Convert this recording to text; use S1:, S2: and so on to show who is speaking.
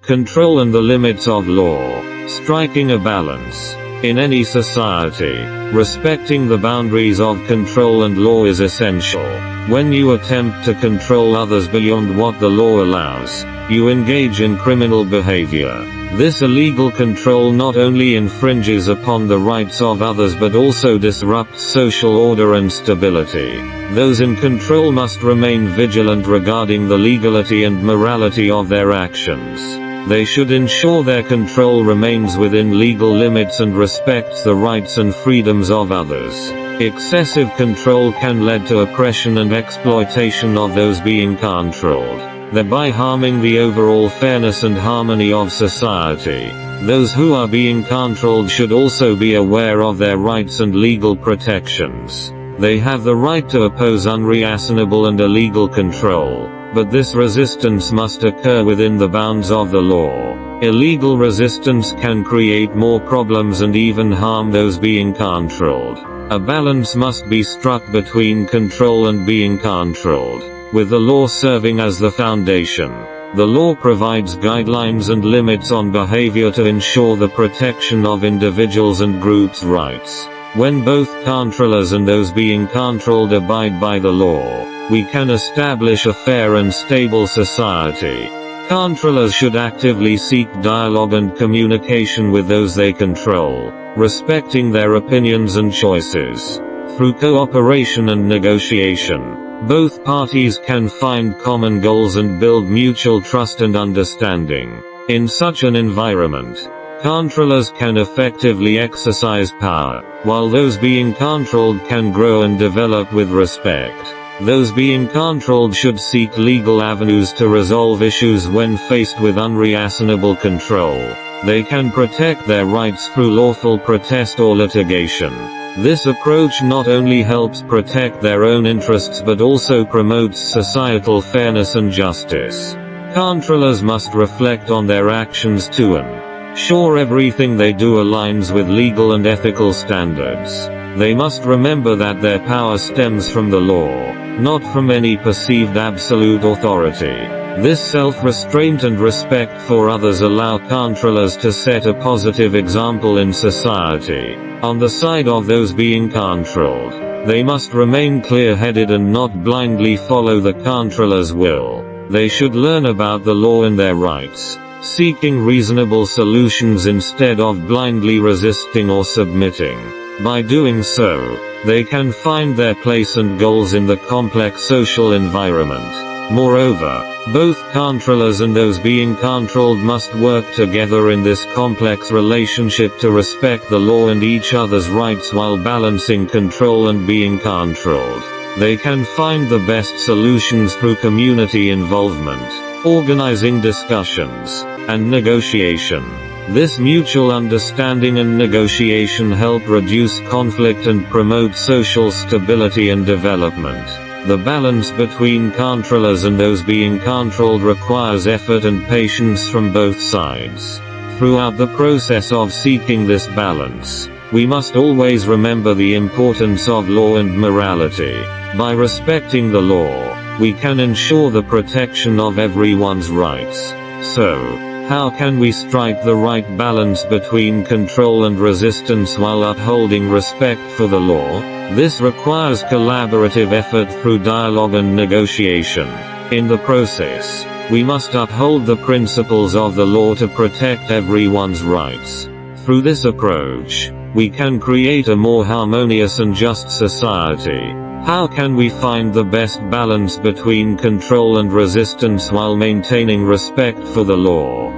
S1: Control and the limits of law. Striking a balance. In any society, respecting the boundaries of control and law is essential. When you attempt to control others beyond what the law allows, you engage in criminal behavior. This illegal control not only infringes upon the rights of others but also disrupts social order and stability. Those in control must remain vigilant regarding the legality and morality of their actions. They should ensure their control remains within legal limits and respects the rights and freedoms of others. Excessive control can lead to oppression and exploitation of those being controlled, thereby harming the overall fairness and harmony of society. Those who are being controlled should also be aware of their rights and legal protections. They have the right to oppose unreasonable and illegal control, but this resistance must occur within the bounds of the law. Illegal resistance can create more problems and even harm those being controlled. A balance must be struck between control and being controlled, with the law serving as the foundation. The law provides guidelines and limits on behavior to ensure the protection of individuals and groups' rights. When both controllers and those being controlled abide by the law, we can establish a fair and stable society. Controllers should actively seek dialogue and communication with those they control, respecting their opinions and choices. Through cooperation and negotiation, both parties can find common goals and build mutual trust and understanding. In such an environment, controllers can effectively exercise power, while those being controlled can grow and develop with respect. Those being controlled should seek legal avenues to resolve issues when faced with unreasonable control. They can protect their rights through lawful protest or litigation. This approach not only helps protect their own interests but also promotes societal fairness and justice. Controllers must reflect on their actions to ensure everything they do aligns with legal and ethical standards. They must remember that their power stems from the law, not from any perceived absolute authority. This self-restraint and respect for others allow controllers to set a positive example in society. On the side of those being controlled, they must remain clear-headed and not blindly follow the controller's will. They should learn about the law and their rights, seeking reasonable solutions instead of blindly resisting or submitting. By doing so, they can find their place and goals in the complex social environment. Moreover, both controllers and those being controlled must work together in this complex relationship to respect the law and each other's rights while balancing control and being controlled. They can find the best solutions through community involvement, organizing discussions, and negotiation. This mutual understanding and negotiation help reduce conflict and promote social stability and development. The balance between controllers and those being controlled requires effort and patience from both sides. Throughout the process of seeking this balance, we must always remember the importance of law and morality. By respecting the law, we can ensure the protection of everyone's rights. So, how can we strike the right balance between control and resistance while upholding respect for the law? This requires collaborative effort through dialogue and negotiation. In the process, we must uphold the principles of the law to protect everyone's rights. Through this approach, we can create a more harmonious and just society. How can we find the best balance between control and resistance while maintaining respect for the law?